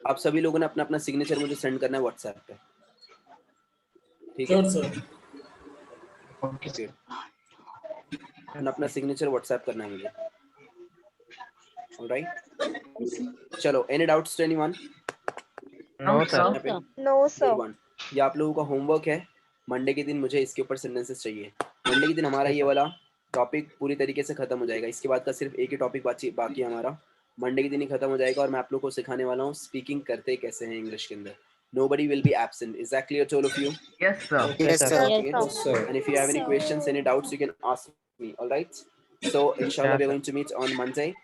आप सभी लोगों ने अपना अपना सिग्नेचर मुझे सेंड करना है व्हाट्सएप पे, ठीक है? Sure, sir. ओके. अपना सिग्नेचर व्हाट्सएप करना है मुझे. ऑलराइट. चलो. Any doubts to anyone? No, sir. No, sir. ये आप लोगों का होमवर्क है. मंडे के दिन मुझे इसके ऊपर सेंटेंसेस चाहिए. मंडे के दिन हमारा ये वाला टॉपिक पूरी तरीके से खत्म हो जाएगा. इसके बाद का सिर्फ एक ही टॉपिक बाकी है हमारा. मंडे के दिन ही खत्म हो जाएगा और मैं आप लोगों को सिखाने वाला हूँ स्पीकिंग करते कैसे हैं इंग्लिश के अंदर. Nobody will be absent. Is that clear to all of you? Yes, sir. Yes, sir. Okay. Yes, sir. And if you have any questions, any doubts, you can ask me. All right. So inshallah, we're going to meet on Monday.